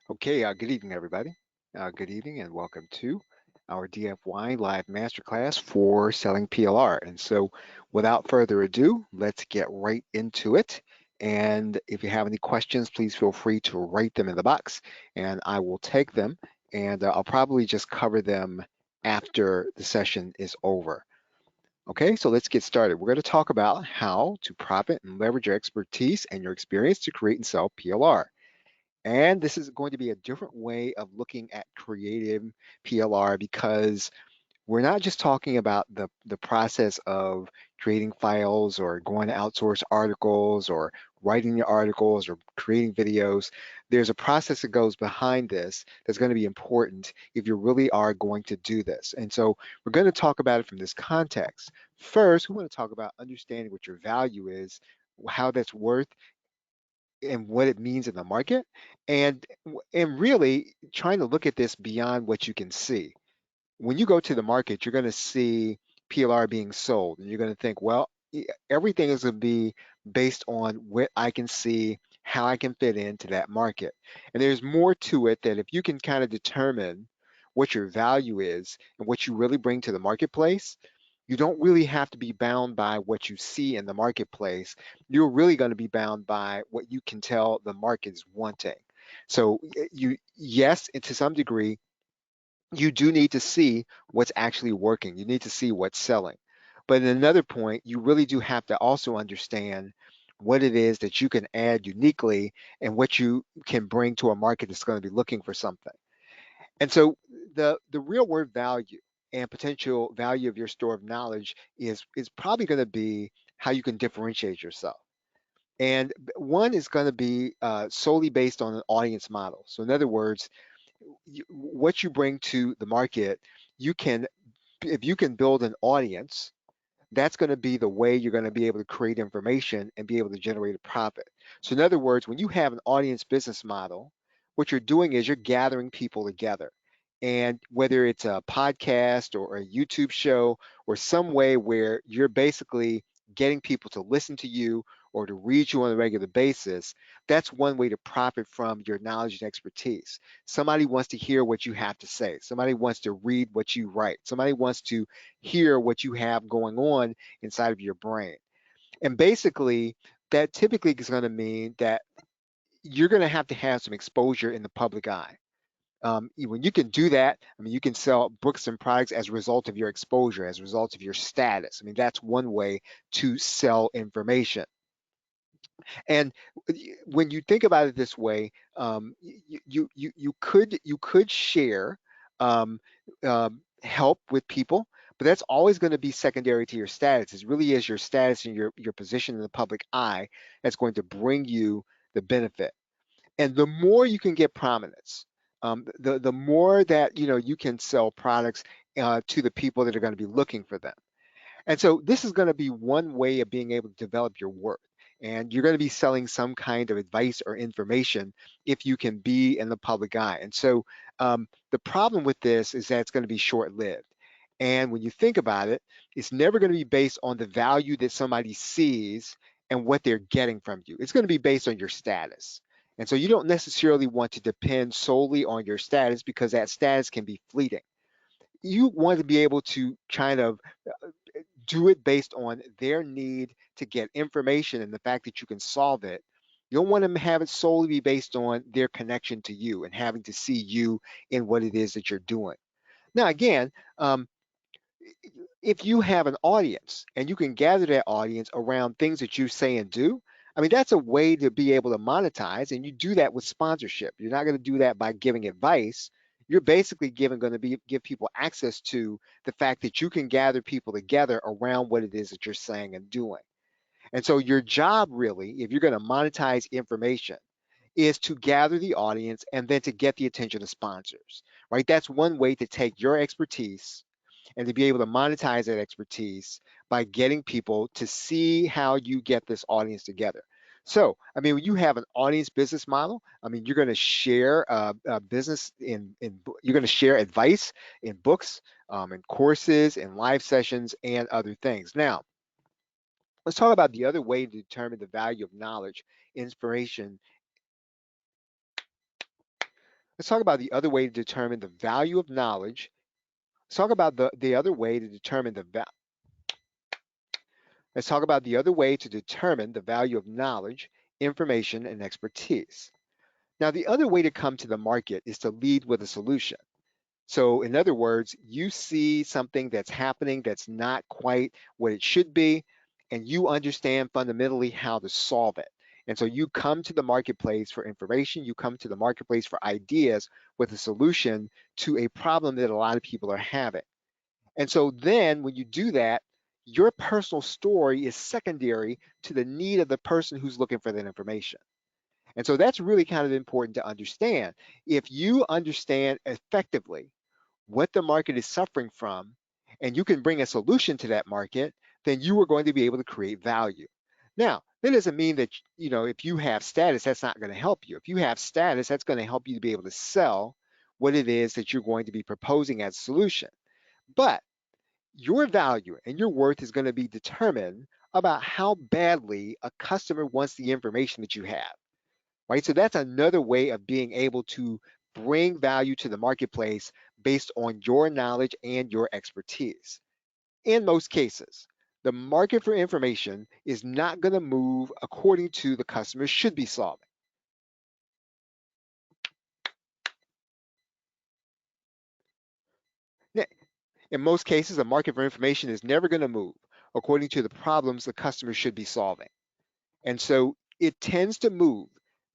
Okay, good evening, everybody. Good evening, and welcome to our DFY live masterclass for selling PLR. And so, without further ado, let's get right into it. And if you have any questions, please feel free to write them in the box, and I will take them. And I'll probably just cover them after the session is over. Okay, so let's get started. We're going to talk about how to profit and leverage your expertise and your experience to create and sell PLR. And this is going to be a different way of looking at creative PLR because we're not just talking about the process of creating files or going to outsource articles or writing the articles or creating videos. There's a process that goes behind this that's going to be important if you really are going to do this. And so we're going to talk about it from this context. First, we want to talk about understanding what your value is, how that's worth and what it means in the market, and really trying to look at this beyond what you can see. When you go to the market, you're going to see PLR being sold, and you're going to think, well, everything is going to be based on what I can see, how I can fit into that market. And there's more to it that if you can kind of determine what your value is and what you really bring to the marketplace, you don't really have to be bound by what you see in the marketplace. You're really going to be bound by what you can tell the market is wanting. So yes, and to some degree, you do need to see what's actually working. You need to see what's selling. But at another point, you really do have to also understand what it is that you can add uniquely and what you can bring to a market that's going to be looking for something. And so the real world value and potential value of your store of knowledge is probably going to be how you can differentiate yourself. And one is going to be solely based on an audience model. So in other words, what you bring to the market, you can, if you can build an audience, that's going to be the way you're going to be able to create information and be able to generate a profit. So in other words, when you have an audience business model, what you're doing is you're gathering people together. And whether it's a podcast or a YouTube show or some way where you're basically getting people to listen to you or to read you on a regular basis, that's one way to profit from your knowledge and expertise. Somebody wants to hear what you have to say. Somebody wants to read what you write. Somebody wants to hear what you have going on inside of your brain. And basically, that typically is going to mean that you're going to have some exposure in the public eye. When you can do that, I mean, you can sell books and products as a result of your exposure, as a result of your status. I mean, that's one way to sell information. And when you think about it this way, you could share help with people, but that's always going to be secondary to your status. It really is your status and your position in the public eye that's going to bring you the benefit. And the more you can get prominence, the more that you can sell products to the people that are going to be looking for them. And so this is going to be one way of being able to develop your work. And you're going to be selling some kind of advice or information if you can be in the public eye. And so the problem with this is that it's going to be short lived. And when you think about it, it's never going to be based on the value that somebody sees and what they're getting from you. It's going to be based on your status. And so you don't necessarily want to depend solely on your status because that status can be fleeting. You want to be able to kind of do it based on their need to get information and the fact that you can solve it. You don't want to have it solely be based on their connection to you and having to see you in what it is that you're doing. Now, again, if you have an audience and you can gather that audience around things that you say and do, I mean, that's a way to be able to monetize, and you do that with sponsorship. You're not going to do that by giving advice. You're basically going to give people access to the fact that you can gather people together around what it is that you're saying and doing. And so your job really, if you're going to monetize information, is to gather the audience and then to get the attention of sponsors, right? That's one way to take your expertise and to be able to monetize that expertise by getting people to see how you get this audience together. So, I mean, when you have an audience business model, I mean, you're going to share business you're going to share advice in books, in courses, in live sessions, and other things. Now, let's talk about the other way to determine the value of knowledge, inspiration, Let's talk about the other way to determine the value of knowledge. Let's talk about the other way to determine the va- Let's talk about the other way to determine the value of knowledge, information, and expertise. Now, the other way to come to the market is to lead with a solution. So, in other words, you see something that's happening that's not quite what it should be, and you understand fundamentally how to solve it. And so you come to the marketplace for information, you come to the marketplace for ideas with a solution to a problem that a lot of people are having. And so then when you do that, your personal story is secondary to the need of the person who's looking for that information. And so that's really kind of important to understand. If you understand effectively what the market is suffering from, and you can bring a solution to that market, then you are going to be able to create value. Now, that doesn't mean that, if you have status, that's not going to help you. If you have status, that's going to help you to be able to sell what it is that you're going to be proposing as a solution. But your value and your worth is going to be determined about how badly a customer wants the information that you have, right? So that's another way of being able to bring value to the marketplace based on your knowledge and your expertise. In most cases, the market for information is not going to move according to the customer should be solving. In most cases, the market for information is never going to move according to the problems the customer should be solving. And so it tends to move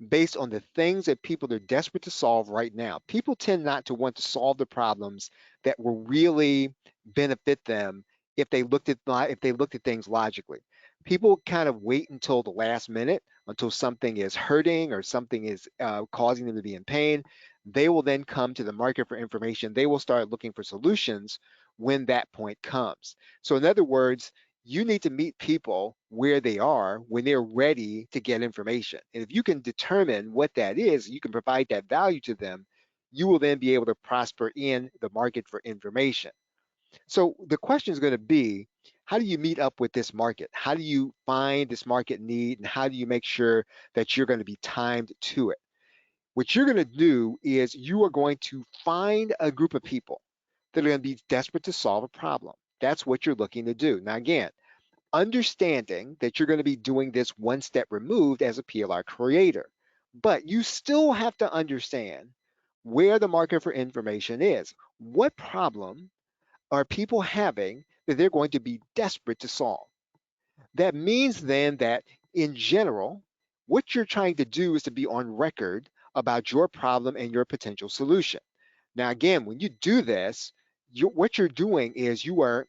based on the things that people are desperate to solve right now. People tend not to want to solve the problems that will really benefit them if they looked at things logically. People kind of wait until the last minute, until something is hurting or something is causing them to be in pain. They will then come to the market for information. They will start looking for solutions when that point comes. So, in other words, you need to meet people where they are when they're ready to get information. And if you can determine what that is, you can provide that value to them, you will then be able to prosper in the market for information. So the question is going to be, how do you meet up with this market? How do you find this market need and how do you make sure that you're going to be timed to it? What you're going to do is you are going to find a group of people that are going to be desperate to solve a problem. That's what you're looking to do. Now, again, understanding that you're going to be doing this one step removed as a PLR creator. But you still have to understand where the market for information is. What problem are people having that they're going to be desperate to solve? That means then that in general, what you're trying to do is to be on record about your problem and your potential solution. Now, again, when you do this, what you're doing is you are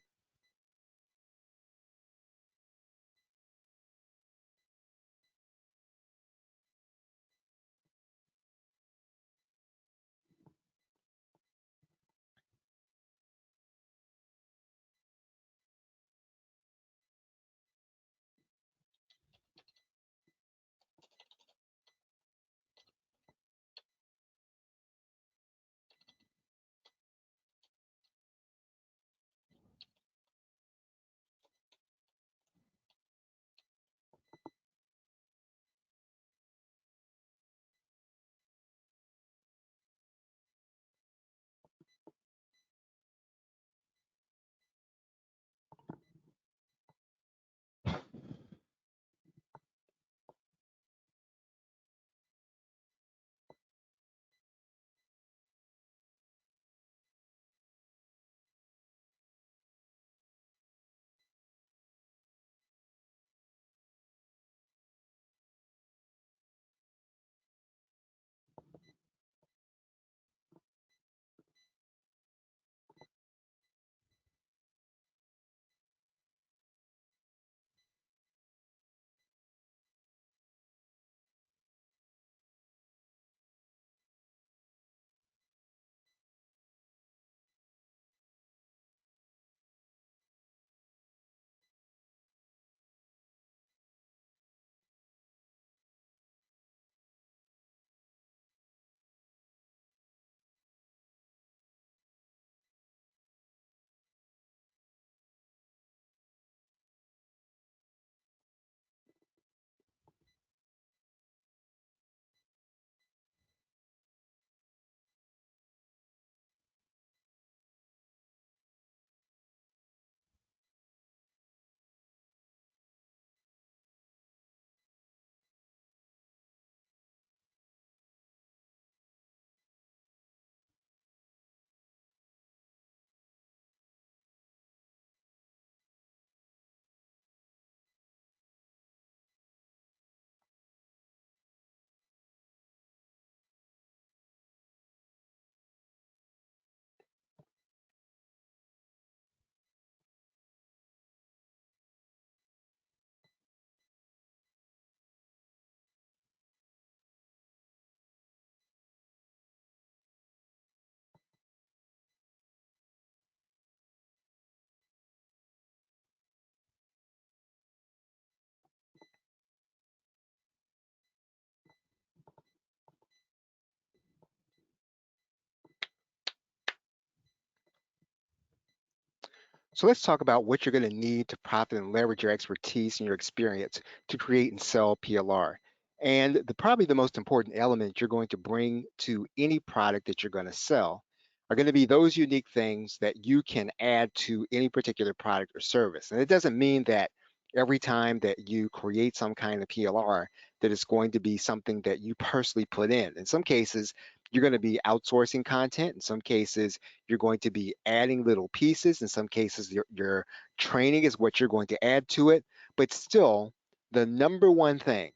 So let's talk about what you're going to need to profit and leverage your expertise and your experience to create and sell PLR. And probably the most important element you're going to bring to any product that you're going to sell are going to be those unique things that you can add to any particular product or service. And it doesn't mean that every time that you create some kind of PLR that it's going to be something that you personally put in. In some cases, you're going to be outsourcing content. In some cases, you're going to be adding little pieces. In some cases, your training is what you're going to add to it. But still, the number one thing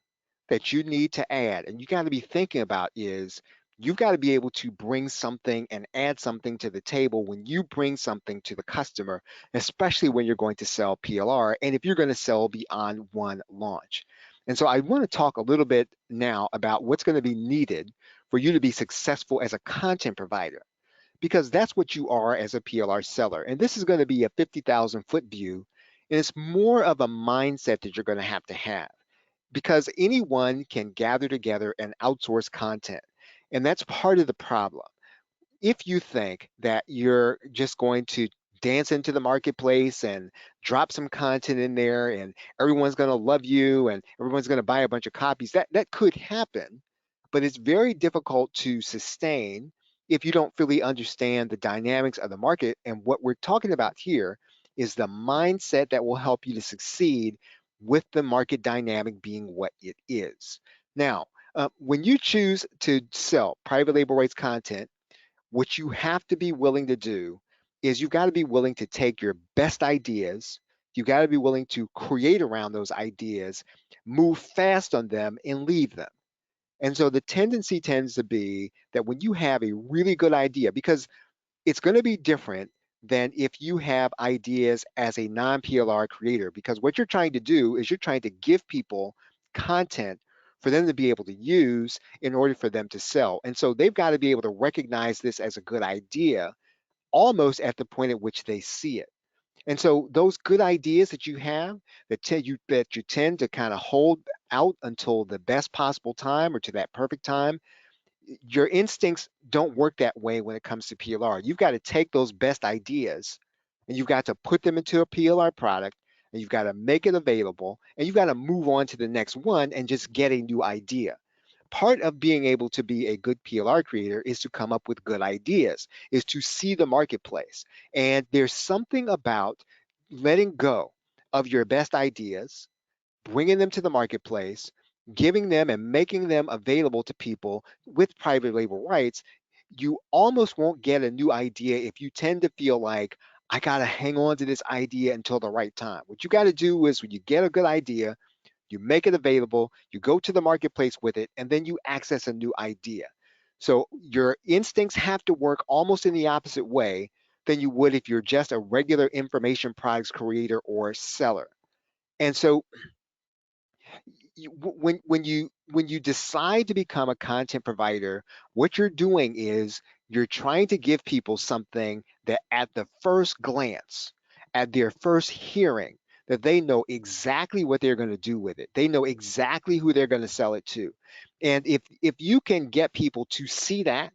that you need to add, and you got to be thinking about is you've got to be able to bring something and add something to the table when you bring something to the customer, especially when you're going to sell PLR and if you're going to sell beyond one launch. And so I want to talk a little bit now about what's going to be needed for you to be successful as a content provider, because that's what you are as a PLR seller. And this is going to be a 50,000 foot view. And it's more of a mindset that you're going to have because anyone can gather together and outsource content. And that's part of the problem. If you think that you're just going to dance into the marketplace and drop some content in there and everyone's going to love you and everyone's going to buy a bunch of copies, that could happen, but it's very difficult to sustain if you don't fully understand the dynamics of the market. And what we're talking about here is the mindset that will help you to succeed with the market dynamic being what it is. Now, when you choose to sell private label rights content, what you have to be willing to do is you've got to be willing to take your best ideas, you've got to be willing to create around those ideas, move fast on them, and leave them. And so the tendency tends to be that when you have a really good idea, because it's going to be different than if you have ideas as a non-PLR creator, because what you're trying to do is you're trying to give people content for them to be able to use in order for them to sell. And so they've got to be able to recognize this as a good idea almost at the point at which they see it. And so those good ideas that you have that you tend to kind of hold out until the best possible time or to that perfect time, your instincts don't work that way when it comes to PLR. You've got to take those best ideas and you've got to put them into a PLR product and you've got to make it available and you've got to move on to the next one and just get a new idea. Part of being able to be a good PLR creator is to come up with good ideas, is to see the marketplace. And there's something about letting go of your best ideas, bringing them to the marketplace, giving them and making them available to people with private label rights. You almost won't get a new idea if you tend to feel like, I got to hang on to this idea until the right time. What you got to do is when you get a good idea, you make it available, you go to the marketplace with it, and then you access a new idea. So your instincts have to work almost in the opposite way than you would if you're just a regular information products creator or seller. And so when you decide to become a content provider, what you're doing is you're trying to give people something that at the first glance, at their first hearing, that they know exactly what they're going to do with it. They know exactly who they're going to sell it to. And if you can get people to see that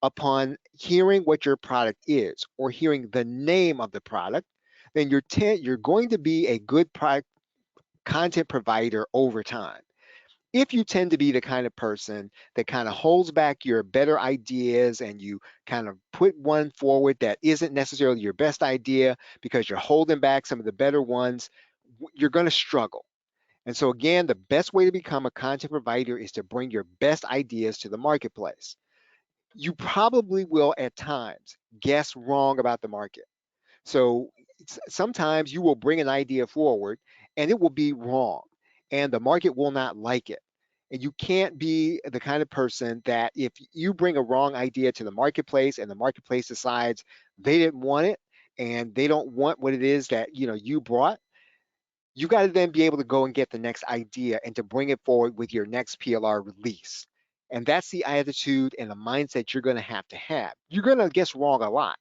upon hearing what your product is or hearing the name of the product, then you're going to be a good product content provider over time. If you tend to be the kind of person that kind of holds back your better ideas and you kind of put one forward that isn't necessarily your best idea because you're holding back some of the better ones, you're going to struggle. And so, again, the best way to become a content provider is to bring your best ideas to the marketplace. You probably will at times guess wrong about the market. So sometimes you will bring an idea forward and it will be wrong and the market will not like it. And you can't be the kind of person that if you bring a wrong idea to the marketplace and the marketplace decides they didn't want it and they don't want what it is that you brought, you got to then be able to go and get the next idea and to bring it forward with your next PLR release. And that's the attitude and the mindset you're going to have to have. You're going to guess wrong a lot,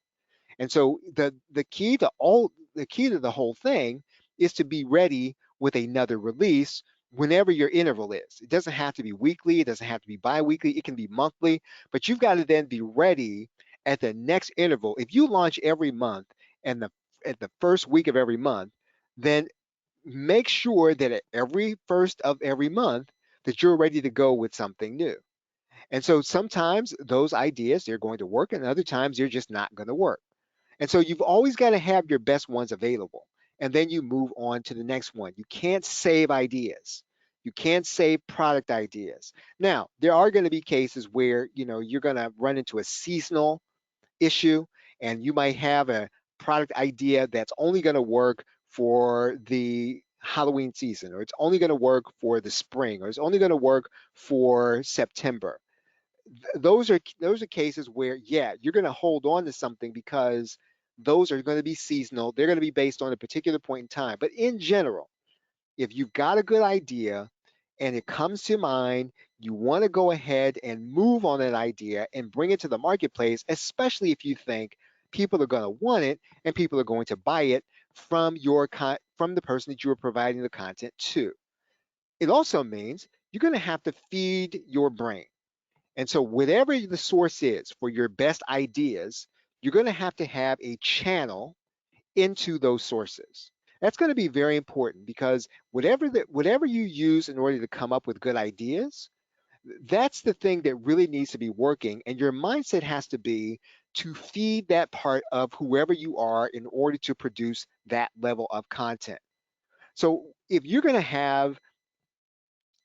and so the key to the whole thing is to be ready with another release whenever your interval is. It doesn't have to be weekly, it doesn't have to be bi-weekly, it can be monthly, but you've got to then be ready at the next interval. If you launch every month and the at the first week of every month, then make sure that at every first of every month that you're ready to go with something new. And so sometimes those ideas, they're going to work, and other times they're just not going to work. And so you've always got to have your best ones available. And then you move on to the next one. You can't save ideas. You can't save product ideas. Now, there are going to be cases where, you're going to run into a seasonal issue, and you might have a product idea that's only going to work for the Halloween season, or it's only going to work for the spring, or it's only going to work for September. Those are cases where, yeah, you're going to hold on to something because those are going to be seasonal. They're going to be based on a particular point in time. But in general, if you've got a good idea and it comes to mind, you want to go ahead and move on that idea and bring it to the marketplace, especially if you think people are going to want it and people are going to buy it from from the person that you are providing the content to. It also means you're going to have to feed your brain. And so whatever the source is for your best ideas, you're going to have a channel into those sources. That's going to be very important because whatever you use in order to come up with good ideas, that's the thing that really needs to be working. And your mindset has to be to feed that part of whoever you are in order to produce that level of content. So if you're going to have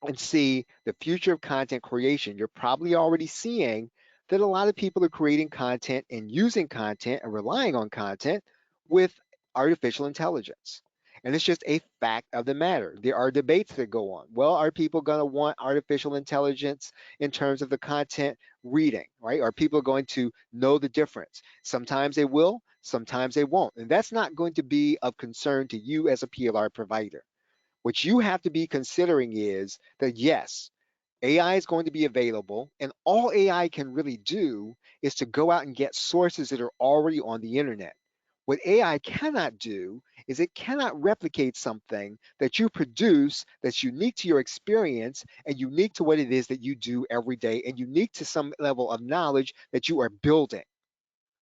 and see the future of content creation, you're probably already seeing that a lot of people are creating content and using content and relying on content with artificial intelligence. And it's just a fact of the matter. There are debates that go on. Well, are people going to want artificial intelligence in terms of the content reading, right? Are people going to know the difference? Sometimes they will, sometimes they won't. And that's not going to be of concern to you as a PLR provider. What you have to be considering is that yes, AI is going to be available, and all AI can really do is to go out and get sources that are already on the internet. What AI cannot do is it cannot replicate something that you produce that's unique to your experience and unique to what it is that you do every day and unique to some level of knowledge that you are building.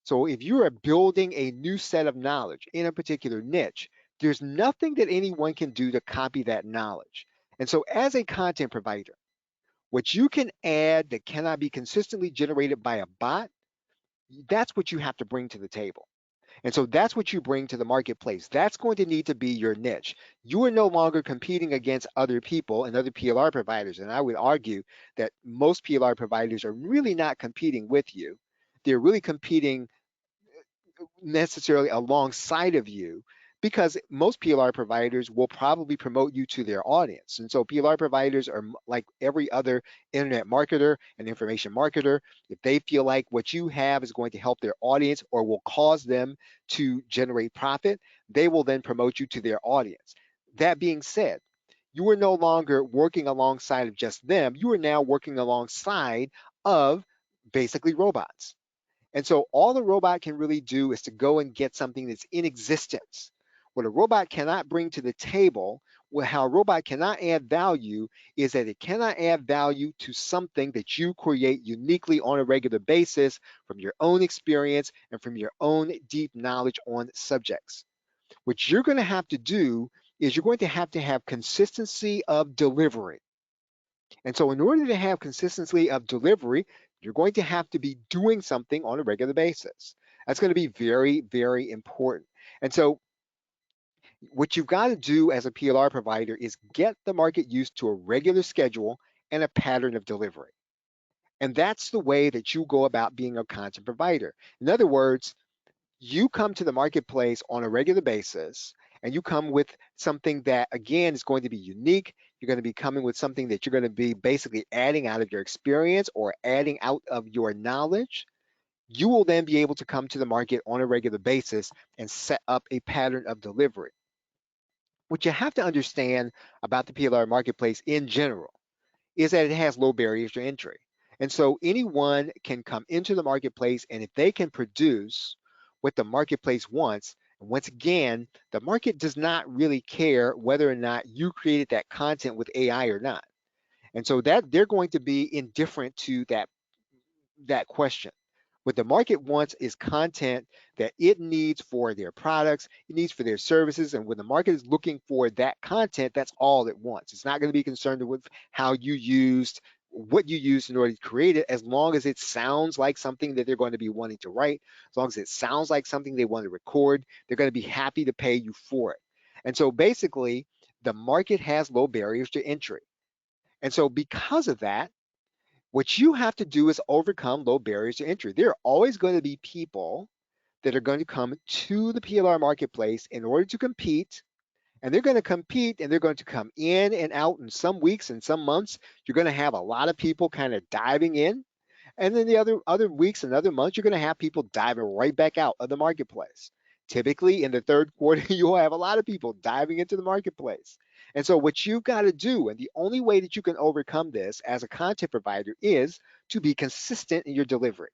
So if you are building a new set of knowledge in a particular niche, there's nothing that anyone can do to copy that knowledge. And so as a content provider, what you can add that cannot be consistently generated by a bot, that's what you have to bring to the table. And so that's what you bring to the marketplace. That's going to need to be your niche. You are no longer competing against other people and other PLR providers. And I would argue that most PLR providers are really not competing with you. They're really competing necessarily alongside of you, because most PLR providers will probably promote you to their audience. And so PLR providers are like every other internet marketer and information marketer. If they feel like what you have is going to help their audience or will cause them to generate profit, they will then promote you to their audience. That being said, you are no longer working alongside of just them. You are now working alongside of basically robots. And so all the robot can really do is to go and get something that's in existence. What a robot cannot bring to the table, how a robot cannot add value, is that it cannot add value to something that you create uniquely on a regular basis from your own experience and from your own deep knowledge on subjects. What you're going to have to do is you're going to have consistency of delivery. And so in order to have consistency of delivery, you're going to have to be doing something on a regular basis. That's going to be very, very important. And so what you've got to do as a PLR provider is get the market used to a regular schedule and a pattern of delivery. And that's the way that you go about being a content provider. In other words, you come to the marketplace on a regular basis and you come with something that again is going to be unique. You're going to be coming with something that you're going to be basically adding out of your experience or adding out of your knowledge. You will then be able to come to the market on a regular basis and set up a pattern of delivery. What you have to understand about the PLR marketplace in general is that it has low barriers to entry. And so anyone can come into the marketplace, and if they can produce what the marketplace wants, and once again, the market does not really care whether or not you created that content with AI or not. And so that they're going to be indifferent to that question. What the market wants is content that it needs for their products, it needs for their services. And when the market is looking for that content, that's all it wants. It's not going to be concerned with how you used, what you used in order to create it, as long as it sounds like something that they're going to be wanting to write, as long as it sounds like something they want to record, they're going to be happy to pay you for it. And so basically, the market has low barriers to entry. And so because of that, what you have to do is overcome low barriers to entry. There are always going to be people that are going to come to the PLR marketplace in order to compete, and they're going to compete and they're going to come in and out in some weeks and some months. You're going to have a lot of people kind of diving in, and then the other weeks and other months, you're going to have people diving right back out of the marketplace. Typically, in the third quarter, you'll have a lot of people diving into the marketplace. And so, what you've got to do, and the only way that you can overcome this as a content provider, is to be consistent in your delivery.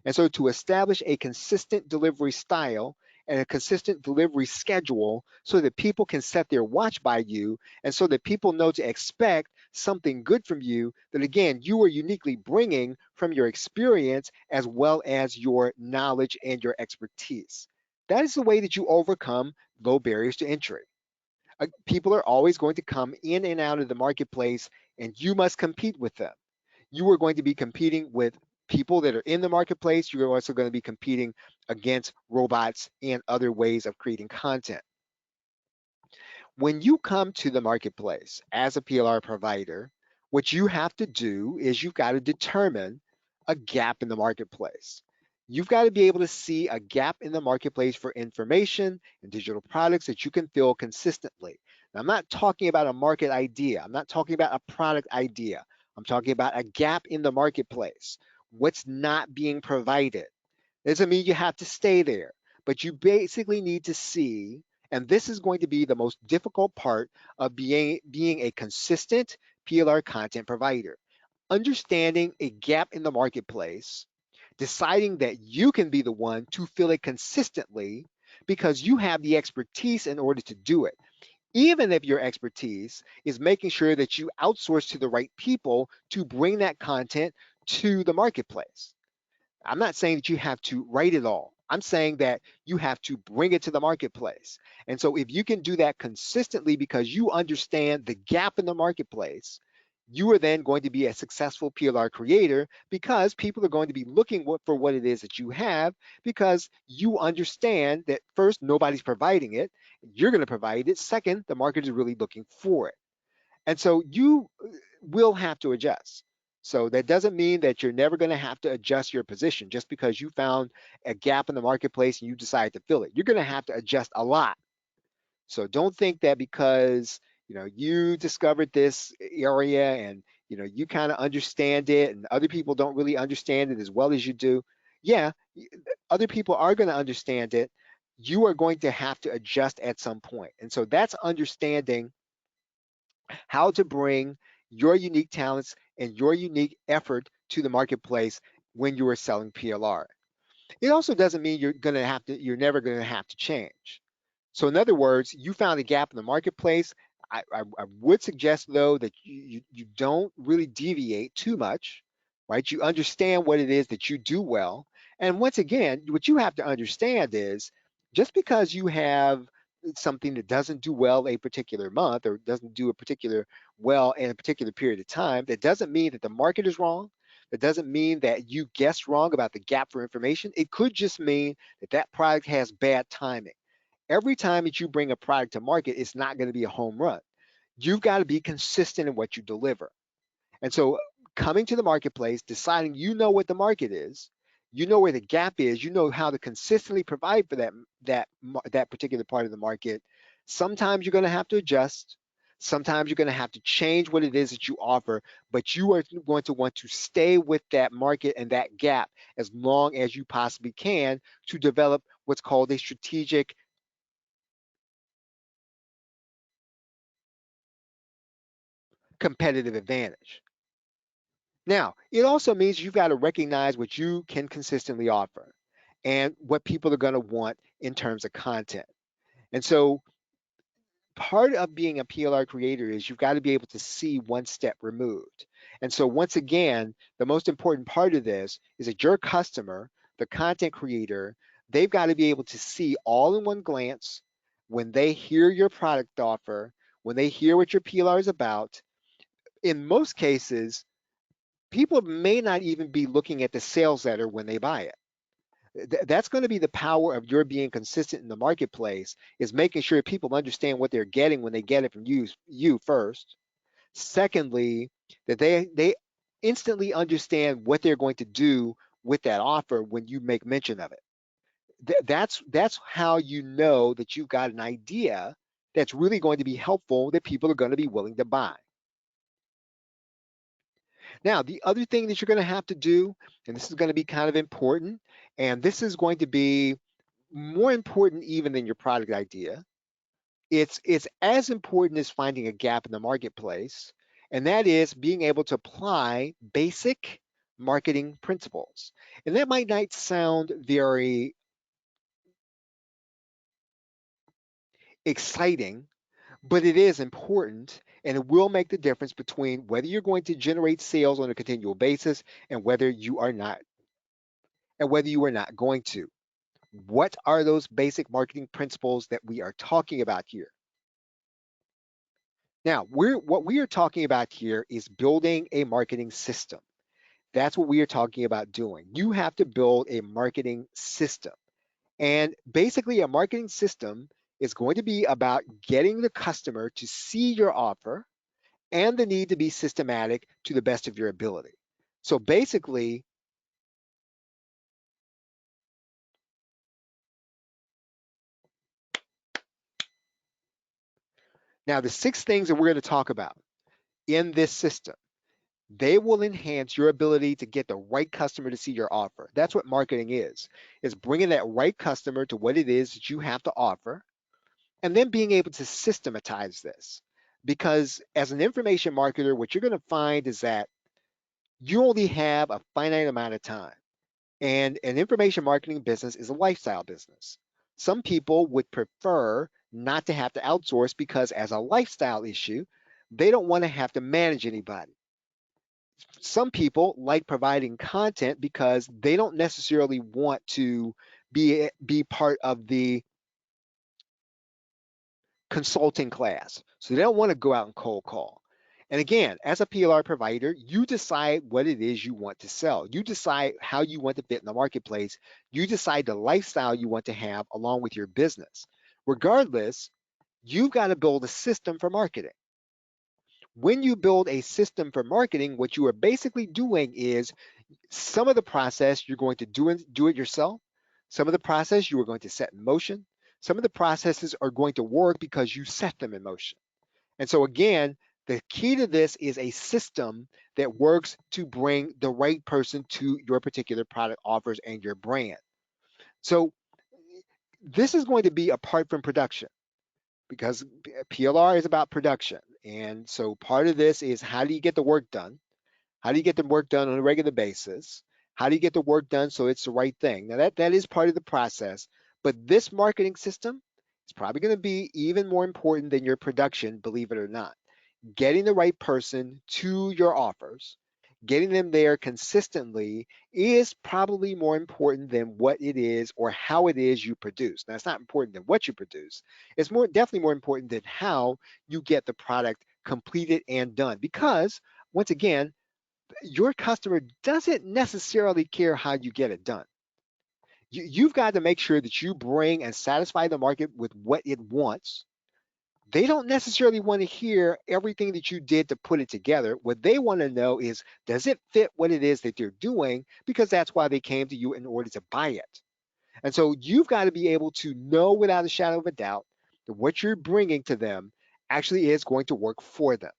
And so to establish a consistent delivery style and a consistent delivery schedule so that people can set their watch by you and so that people know to expect something good from you that, again, you are uniquely bringing from your experience as well as your knowledge and your expertise. That is the way that you overcome low barriers to entry. People are always going to come in and out of the marketplace, and you must compete with them. You are going to be competing with people that are in the marketplace. You're also going to be competing against robots and other ways of creating content. When you come to the marketplace as a PLR provider, what you have to do is you've got to determine a gap in the marketplace. You've got to be able to see a gap in the marketplace for information and digital products that you can fill consistently. Now, I'm not talking about a market idea. I'm not talking about a product idea. I'm talking about a gap in the marketplace. What's not being provided? Doesn't mean you have to stay there, but you basically need to see, and this is going to be the most difficult part of being a consistent PLR content provider. Understanding a gap in the marketplace, deciding that you can be the one to fill it consistently because you have the expertise in order to do it. Even if your expertise is making sure that you outsource to the right people to bring that content to the marketplace. I'm not saying that you have to write it all. I'm saying that you have to bring it to the marketplace. And so if you can do that consistently because you understand the gap in the marketplace, you are then going to be a successful PLR creator because people are going to be looking for what it is that you have because you understand that first, nobody's providing it. You're going to provide it. Second, the market is really looking for it. And so you will have to adjust. So that doesn't mean that you're never going to have to adjust your position just because you found a gap in the marketplace and you decide to fill it. You're going to have to adjust a lot. So don't think that because you discovered this area and you kind of understand it and other people don't really understand it as well as you do. Yeah, other people are going to understand it. You are going to have to adjust at some point. And so that's understanding how to bring your unique talents and your unique effort to the marketplace when you are selling PLR. It also doesn't mean you're never going to have to change. So in other words, you found a gap in the marketplace. I would suggest though that you don't really deviate too much, right? You understand what it is that you do well. And once again, what you have to understand is just because you have something that doesn't do well a particular month or doesn't do a particular well in a particular period of time, that doesn't mean that the market is wrong. That doesn't mean that you guessed wrong about the gap for information. It could just mean that that product has bad timing. Every time that you bring a product to market, it's not going to be a home run. You've got to be consistent in what you deliver. And so coming to the marketplace, deciding you know what the market is, you know where the gap is, you know how to consistently provide for that particular part of the market. Sometimes you're going to have to adjust. Sometimes you're going to have to change what it is that you offer, but you are going to want to stay with that market and that gap as long as you possibly can to develop what's called a strategic competitive advantage. Now, it also means you've got to recognize what you can consistently offer and what people are going to want in terms of content. And so part of being a PLR creator is you've got to be able to see one step removed. And so once again, the most important part of this is that your customer, the content creator, they've got to be able to see all in one glance when they hear your product offer, when they hear what your PLR is about. In most cases, people may not even be looking at the sales letter when they buy it. That's going to be the power of your being consistent in the marketplace, is making sure people understand what they're getting when they get it from you first. Secondly, that they instantly understand what they're going to do with that offer when you make mention of it. That's how you know that you've got an idea that's really going to be helpful, that people are going to be willing to buy. Now, the other thing that you're going to have to do, and this is going to be kind of important, and this is going to be more important even than your product idea. It's as important as finding a gap in the marketplace, and that is being able to apply basic marketing principles. And that might not sound very exciting, but it is important, and it will make the difference between whether you're going to generate sales on a continual basis and whether you are not, going to. What are those basic marketing principles that we are talking about here? Now, what we are talking about here is building a marketing system. That's what we are talking about doing. You have to build a marketing system. And basically, a marketing system is going to be about getting the customer to see your offer and the need to be systematic to the best of your ability. So basically, now the 6 things that we're going to talk about in this system, they will enhance your ability to get the right customer to see your offer. That's what marketing is bringing that right customer to what it is that you have to offer, and then being able to systematize this. Because as an information marketer, what you're going to find is that you only have a finite amount of time. And an information marketing business is a lifestyle business. Some people would prefer not to have to outsource because, as a lifestyle issue, they don't want to have to manage anybody. Some people like providing content because they don't necessarily want to be part of the consulting class. So they don't want to go out and cold call. And again, as a PLR provider, you decide what it is you want to sell. You decide how you want to fit in the marketplace. You decide the lifestyle you want to have along with your business. Regardless, you've got to build a system for marketing. When you build a system for marketing, what you are basically doing is, some of the process you're going to do it yourself. Some of the process you are going to set in motion. Some of the processes are going to work because you set them in motion. And so again, the key to this is a system that works to bring the right person to your particular product offers and your brand. So this is going to be apart from production, because PLR is about production. And so part of this is, how do you get the work done? How do you get the work done on a regular basis? How do you get the work done so it's the right thing? Now that is part of the process, but this marketing system is probably going to be even more important than your production, believe it or not. Getting the right person to your offers, getting them there consistently, is probably more important than what it is or how it is you produce. Now, it's not important than what you produce. It's definitely more important than how you get the product completed and done. Because once again, your customer doesn't necessarily care how you get it done. You've got to make sure that you bring and satisfy the market with what it wants. They don't necessarily want to hear everything that you did to put it together. What they want to know is, does it fit what it is that they're doing? Because that's why they came to you, in order to buy it. And so you've got to be able to know without a shadow of a doubt that what you're bringing to them actually is going to work for them.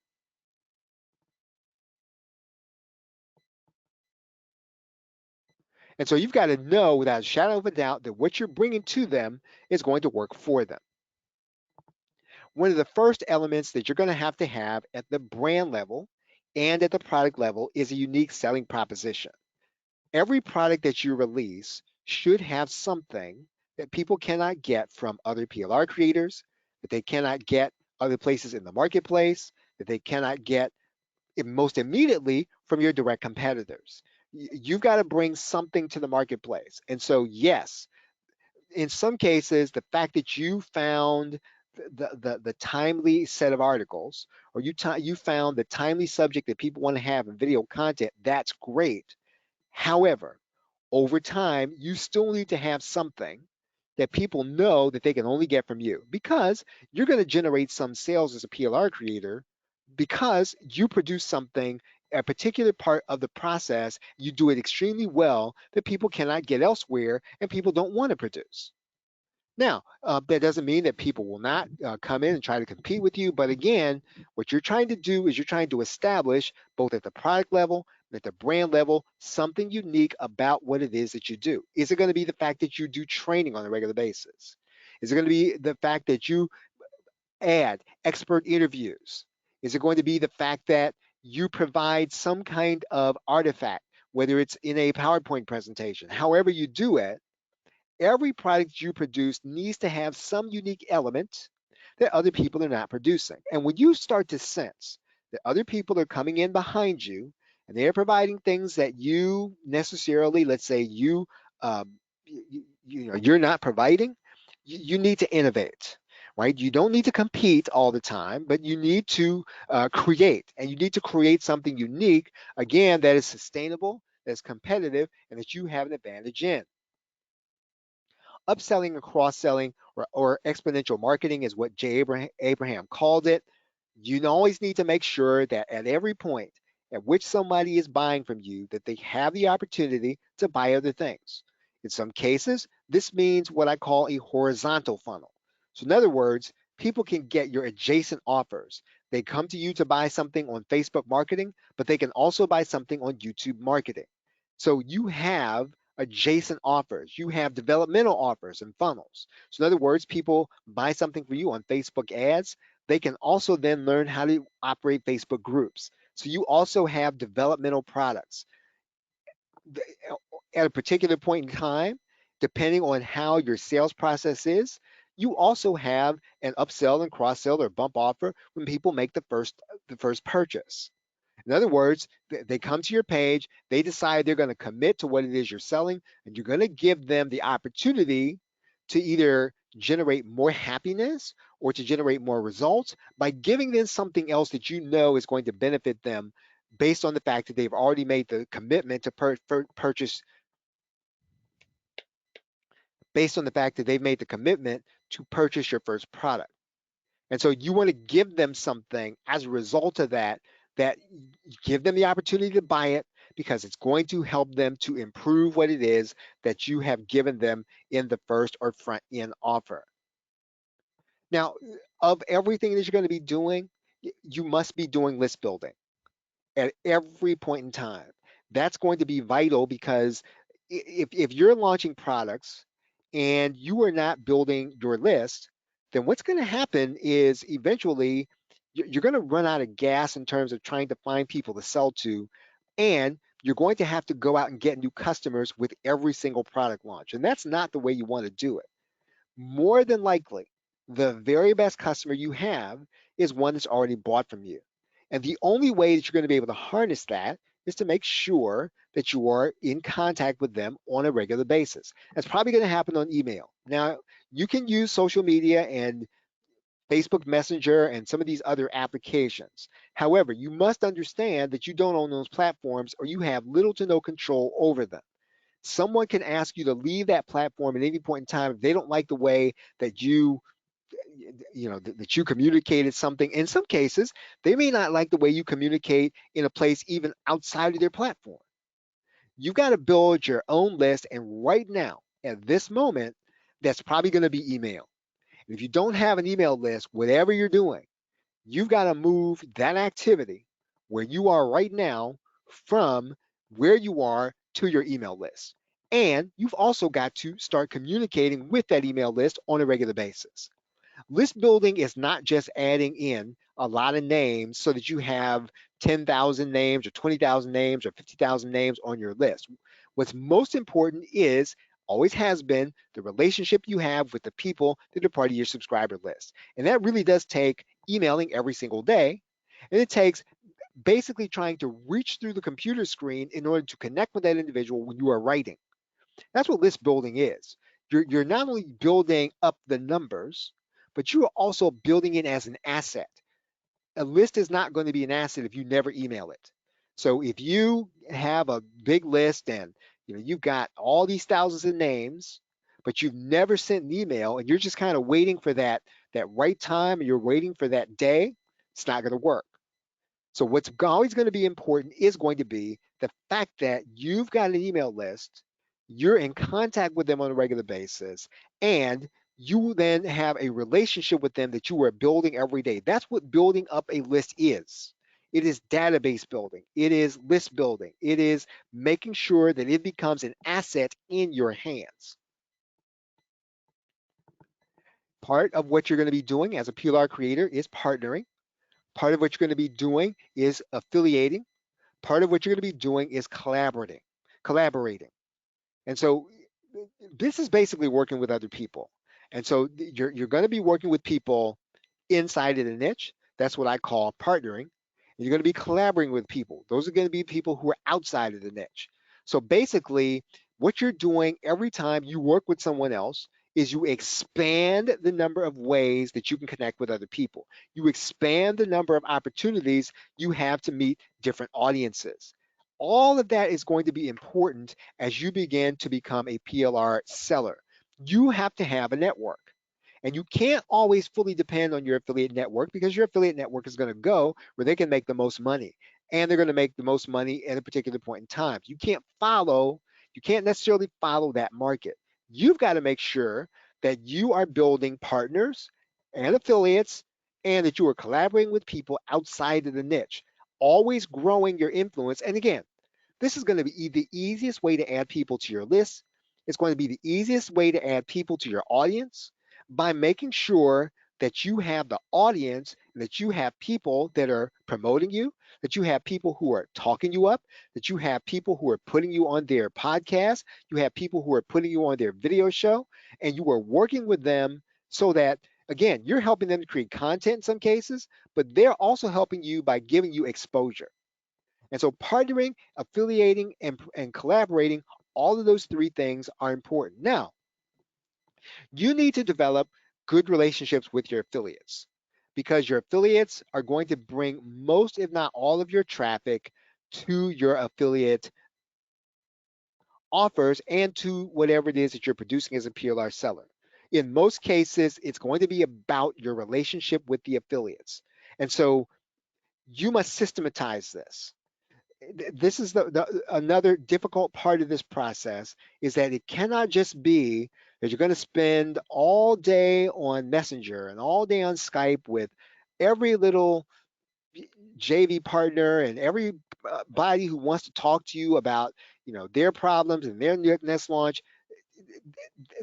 And so you've got to know without a shadow of a doubt that what you're bringing to them is going to work for them. One of the first elements that you're going to have at the brand level and at the product level is a unique selling proposition. Every product that you release should have something that people cannot get from other PLR creators, that they cannot get other places in the marketplace, that they cannot get most immediately from your direct competitors. You've got to bring something to the marketplace. And so, yes, in some cases, the fact that you found the timely set of articles, or you found the timely subject that people want to have in video content, that's great. However, over time, you still need to have something that people know that they can only get from you, because you're going to generate some sales as a PLR creator because you produce something, a particular part of the process, you do it extremely well that people cannot get elsewhere and people don't want to produce. Now, that doesn't mean that people will not come in and try to compete with you. But again, what you're trying to do is you're trying to establish, both at the product level and at the brand level, something unique about what it is that you do. Is it going to be the fact that you do training on a regular basis? Is it going to be the fact that you add expert interviews? Is it going to be the fact that you provide some kind of artifact, whether it's in a PowerPoint presentation? However you do it, every product you produce needs to have some unique element that other people are not producing. And when you start to sense that other people are coming in behind you and they're providing things that you necessarily, let's say um, you're not providing, you need to innovate. Right? You don't need to compete all the time, but you need to create, and you need to create something unique, again, that is sustainable, that's competitive, and that you have an advantage in. Upselling and cross-selling, or exponential marketing, is what Jay Abraham called it. You always need to make sure that at every point at which somebody is buying from you, that they have the opportunity to buy other things. In some cases, this means what I call a horizontal funnel. So in other words, people can get your adjacent offers. They come to you to buy something on Facebook marketing, but they can also buy something on YouTube marketing. So you have adjacent offers. You have developmental offers and funnels. So in other words, people buy something for you on Facebook ads. They can also then learn how to operate Facebook groups. So you also have developmental products. At a particular point in time, depending on how your sales process is, you also have an upsell and cross sell or bump offer when people make the first purchase. In other words, they come to your page, they decide they're going to commit to what it is you're selling, and you're going to give them the opportunity to either generate more happiness or to generate more results by giving them something else that you know is going to benefit them, based on the fact that they've already made the commitment to purchase, based on the fact that they've made the commitment to purchase your first product. And so you want to give them something as a result of that, that give them the opportunity to buy it, because it's going to help them to improve what it is that you have given them in the first or front end offer. Now, of everything that you're going to be doing, you must be doing list building at every point in time. That's going to be vital, because if you're launching products and you are not building your list, then what's going to happen is eventually you're going to run out of gas in terms of trying to find people to sell to, and you're going to have to go out and get new customers with every single product launch. And that's not the way you want to do it. More than likely, the very best customer you have is one that's already bought from you. And the only way that you're going to be able to harness that is to make sure that you are in contact with them on a regular basis. That's probably going to happen on email. Now, you can use social media and Facebook Messenger and some of these other applications. However, you must understand that you don't own those platforms, or you have little to no control over them. Someone can ask you to leave that platform at any point in time if they don't like the way that that you communicated something. In some cases, they may not like the way you communicate in a place even outside of their platform. You've got to build your own list, and right now, at this moment, that's probably going to be email. And if you don't have an email list, whatever you're doing, you've got to move that activity where you are right now from where you are to your email list. And you've also got to start communicating with that email list on a regular basis. List building is not just adding in a lot of names so that you have 10,000 names or 20,000 names or 50,000 names on your list. What's most important is, always has been, the relationship you have with the people that are part of your subscriber list. And that really does take emailing every single day. And it takes basically trying to reach through the computer screen in order to connect with that individual when you are writing. That's what list building is. You're not only building up the numbers, but you are also building it as an asset. A list is not going to be an asset if you never email it. So if you have a big list and you've got all these thousands of names, but you've never sent an email and you're just kind of waiting for that right time, and you're waiting for that day, it's not going to work. So what's always going to be important is going to be the fact that you've got an email list, you're in contact with them on a regular basis, and you then have a relationship with them that you are building every day. That's what building up a list is. It is database building. It is list building. It is making sure that it becomes an asset in your hands. Part of what you're going to be doing as a PLR creator is partnering. Part of what you're going to be doing is affiliating. Part of what you're going to be doing is collaborating. And so this is basically working with other people. And so you're going to be working with people inside of the niche. That's what I call partnering. And you're going to be collaborating with people. Those are going to be people who are outside of the niche. So basically, what you're doing every time you work with someone else is you expand the number of ways that you can connect with other people. You expand the number of opportunities you have to meet different audiences. All of that is going to be important as you begin to become a PLR seller. You have to have a network. And you can't always fully depend on your affiliate network, because your affiliate network is going to go where they can make the most money. And they're going to make the most money at a particular point in time. You can't necessarily follow that market. You've got to make sure that you are building partners and affiliates, and that you are collaborating with people outside of the niche, always growing your influence. And again, this is going to be the easiest way to add people to your list. It's going to be the easiest way to add people to your audience by making sure that you have the audience, that you have people that are promoting you, that you have people who are talking you up, that you have people who are putting you on their podcast, you have people who are putting you on their video show, and you are working with them so that, again, you're helping them to create content in some cases, but they're also helping you by giving you exposure. And so partnering, affiliating, and collaborating, all of those three things are important. Now, you need to develop good relationships with your affiliates, because your affiliates are going to bring most, if not all, of your traffic to your affiliate offers and to whatever it is that you're producing as a PLR seller. In most cases, it's going to be about your relationship with the affiliates. And so you must systematize this. This is another difficult part of this process, is that it cannot just be that you're going to spend all day on Messenger and all day on Skype with every little JV partner and everybody who wants to talk to you about their problems and their next launch.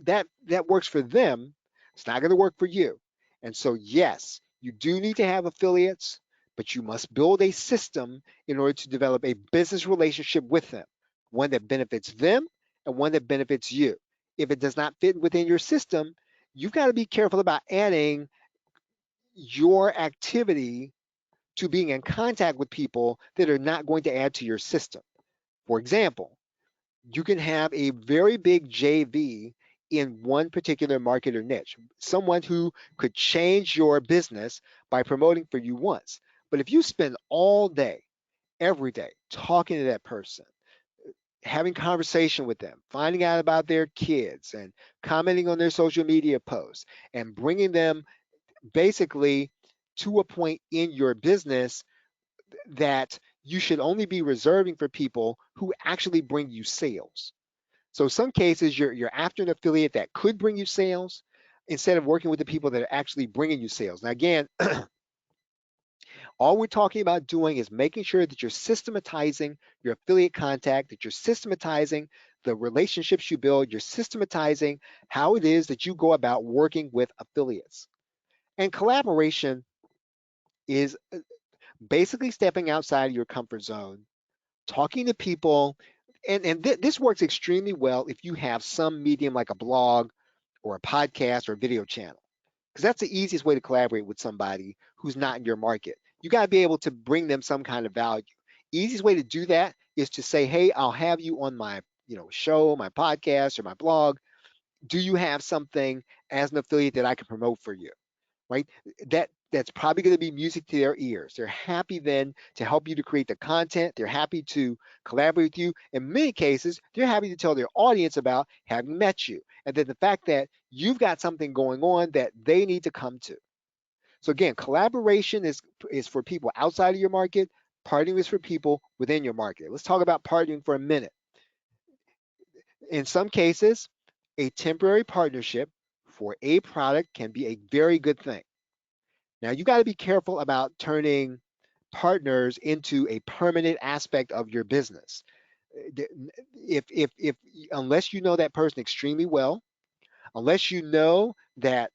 That works for them. It's not going to work for you. And so yes, you do need to have affiliates, but you must build a system in order to develop a business relationship with them, one that benefits them and one that benefits you. If it does not fit within your system, you've got to be careful about adding your activity to being in contact with people that are not going to add to your system. For example, you can have a very big JV in one particular market or niche, someone who could change your business by promoting for you once. But if you spend all day, every day, talking to that person, having conversation with them, finding out about their kids and commenting on their social media posts and bringing them basically to a point in your business that you should only be reserving for people who actually bring you sales. So some cases you're after an affiliate that could bring you sales instead of working with the people that are actually bringing you sales. Now again, all we're talking about doing is making sure that you're systematizing your affiliate contact, that you're systematizing the relationships you build, you're systematizing how it is that you go about working with affiliates. And collaboration is basically stepping outside of your comfort zone, talking to people, and this works extremely well if you have some medium like a blog or a podcast or a video channel. because that's the easiest way to collaborate with somebody who's not in your market. You got to be able to bring them some kind of value. Easiest way to do that is to say, hey, I'll have you on my show, my podcast, or my blog. Do you have something as an affiliate that I can promote for you? Right? That's probably going to be music to their ears. They're happy then to help you to create the content. They're happy to collaborate with you. In many cases, they're happy to tell their audience about having met you. And then the fact that you've got something going on that they need to come to. So again, collaboration is for people outside of your market. Partnering is for people within your market. Let's talk about partnering for a minute. In some cases, a temporary partnership for a product can be a very good thing. Now, you got to be careful about turning partners into a permanent aspect of your business. If unless you know that person extremely well, unless you know that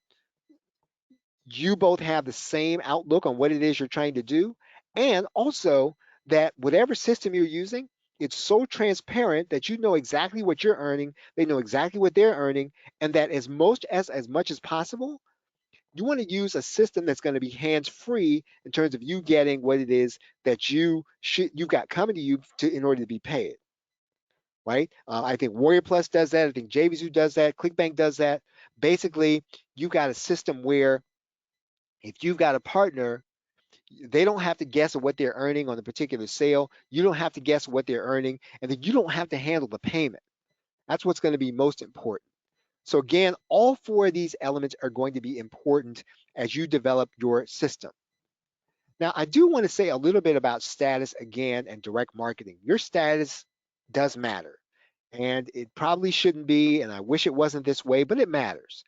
you both have the same outlook on what it is you're trying to do, and also that whatever system you're using, it's so transparent that you know exactly what you're earning, they know exactly what they're earning, and that as much as possible, you want to use a system that's going to be hands-free in terms of you getting what it is that you've got coming to you in order to be paid, right? I think Warrior Plus does that. I think JVZoo does that. ClickBank does that. Basically, you've got a system where if you've got a partner, they don't have to guess at what they're earning on a particular sale. You don't have to guess what they're earning, and then you don't have to handle the payment. That's what's going to be most important. So again, all four of these elements are going to be important as you develop your system. Now, I do want to say a little bit about status again and direct marketing. Your status does matter, and it probably shouldn't be, and I wish it wasn't this way, but it matters.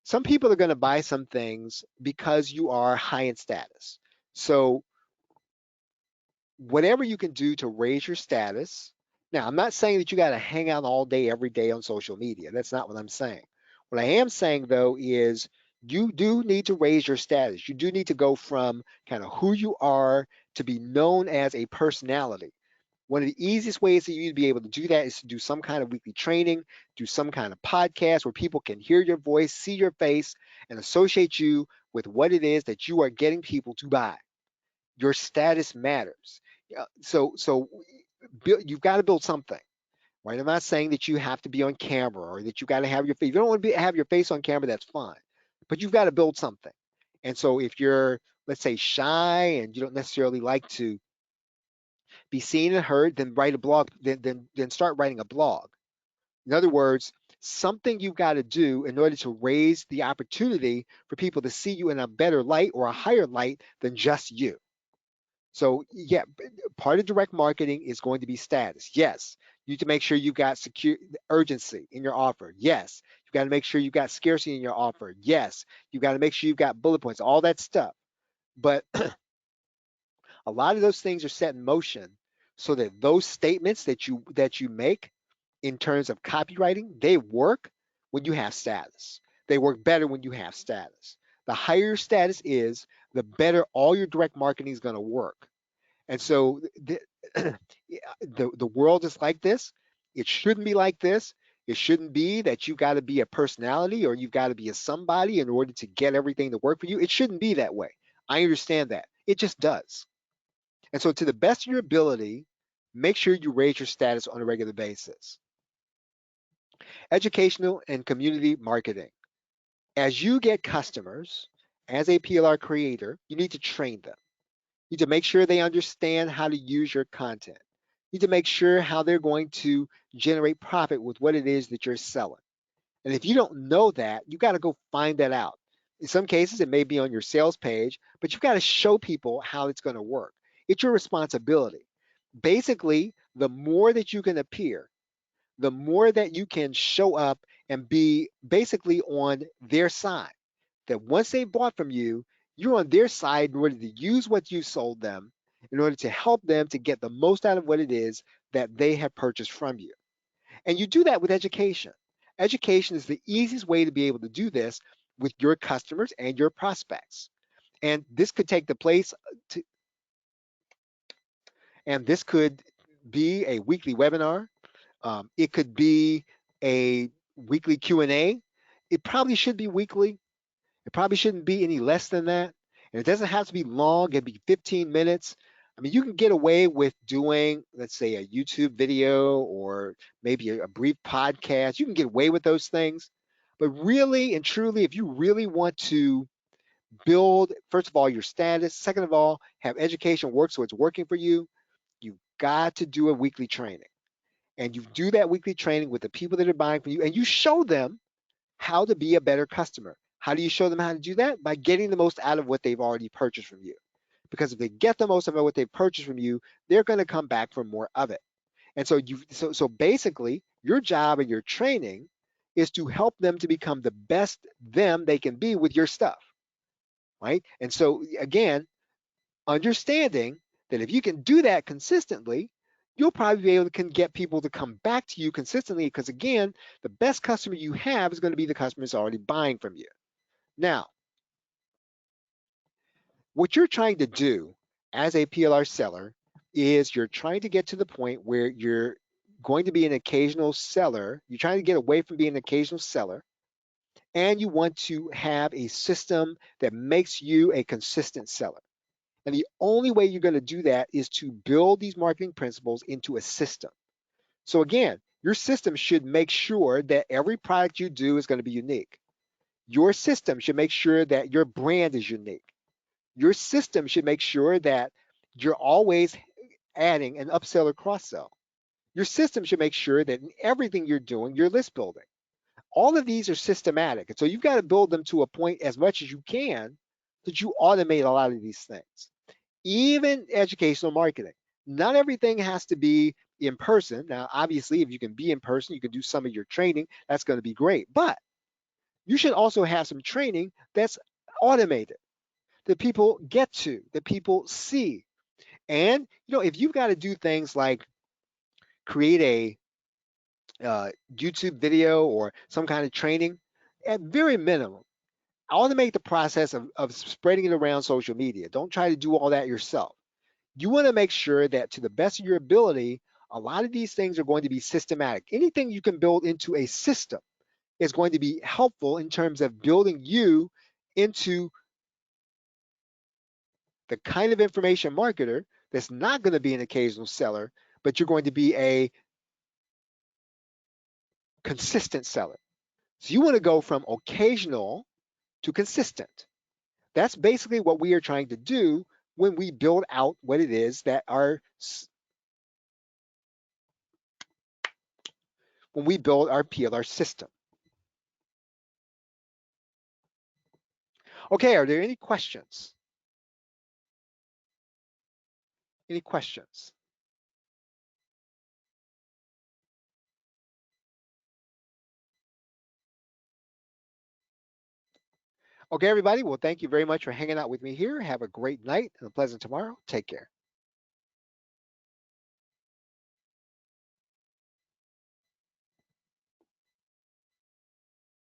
Some people are going to buy some things because you are high in status. So whatever you can do to raise your status. Now, I'm not saying that you got to hang out all day, every day on social media. That's not what I'm saying. What I am saying, though, is you do need to raise your status. You do need to go from kind of who you are to be known as a personality. One of the easiest ways for you to be able to do that is to do some kind of weekly training, do some kind of podcast where people can hear your voice, see your face, and associate you with what it is that you are getting people to buy. Your status matters. So you've got to build something, right? I'm not saying that you have to be on camera or that you got to have your face. If you don't want to have your face on camera, that's fine, but you've got to build something. And so if you're, let's say, shy and you don't necessarily like to be seen and heard, then write a blog. Then start writing a blog. In other words, something you've got to do in order to raise the opportunity for people to see you in a better light or a higher light than just you. So yeah, part of direct marketing is going to be status. Yes, you need to make sure you've got secure urgency in your offer. Yes, you've got to make sure you've got scarcity in your offer. Yes, you've got to make sure you've got bullet points, all that stuff. But a lot of those things are set in motion so that those statements that you make in terms of copywriting, they work when you have status. They work better when you have status. The higher your status is, the better all your direct marketing is going to work. And so the world is like this. It shouldn't be like this. It shouldn't be that you've got to be a personality or you've got to be a somebody in order to get everything to work for you. It shouldn't be that way. I understand that. It just does. And so to the best of your ability, make sure you raise your status on a regular basis. Educational and community marketing. As you get customers, as a PLR creator, you need to train them. You need to make sure they understand how to use your content. You need to make sure how they're going to generate profit with what it is that you're selling. And if you don't know that, you got to go find that out. In some cases, it may be on your sales page, but you've got to show people how it's going to work. It's your responsibility. Basically, the more that you can appear, the more that you can show up and be basically on their side. That once they bought from you, you're on their side in order to use what you sold them in order to help them to get the most out of what it is that they have purchased from you. And you do that with education. Education is the easiest way to be able to do this with your customers and your prospects. And this could take the place to, and this could be a weekly webinar. It could be a weekly Q&A. It probably should be weekly. It probably shouldn't be any less than that. And it doesn't have to be long, it can be 15 minutes. I mean, you can get away with doing, let's say, a YouTube video or maybe a brief podcast. You can get away with those things. But really and truly, if you really want to build, first of all, your status, second of all, have education work so it's working for you, you've got to do a weekly training. And you do that weekly training with the people that are buying from you, and you show them how to be a better customer. How do you show them how to do that? By getting the most out of what they've already purchased from you. Because if they get the most of what they've purchased from you, they're going to come back for more of it. And so basically, your job and your training is to help them to become the best them they can be with your stuff, right? And so again, understanding that if you can do that consistently, you'll probably be able to can get people to come back to you consistently because again, the best customer you have is going to be the customer that's already buying from you. Now, what you're trying to do as a PLR seller is you're trying to get to the point where you're going to be an occasional seller. You're trying to get away from being an occasional seller, and you want to have a system that makes you a consistent seller. And the only way you're going to do that is to build these marketing principles into a system. So again, your system should make sure that every product you do is going to be unique. Your system should make sure that your brand is unique. Your system should make sure that you're always adding an upsell or cross sell. Your system should make sure that in everything you're doing, you're list building. All of these are systematic. And so you've got to build them to a point as much as you can that you automate a lot of these things. Even educational marketing. Not everything has to be in person. Now, obviously, if you can be in person, you can do some of your training. That's going to be great. But you should also have some training that's automated, that people get to, that people see. And if you've got to do things like create a YouTube video or some kind of training, at very minimum, automate the process of spreading it around social media. Don't try to do all that yourself. You want to make sure that to the best of your ability, a lot of these things are going to be systematic. Anything you can build into a system is going to be helpful in terms of building you into the kind of information marketer that's not going to be an occasional seller, but you're going to be a consistent seller. So you want to go from occasional to consistent. That's basically what we are trying to do when we build out what it is that when we build our PLR system. Okay, are there any questions? Any questions? Okay, everybody. Well, thank you very much for hanging out with me here. Have a great night and a pleasant tomorrow. Take care.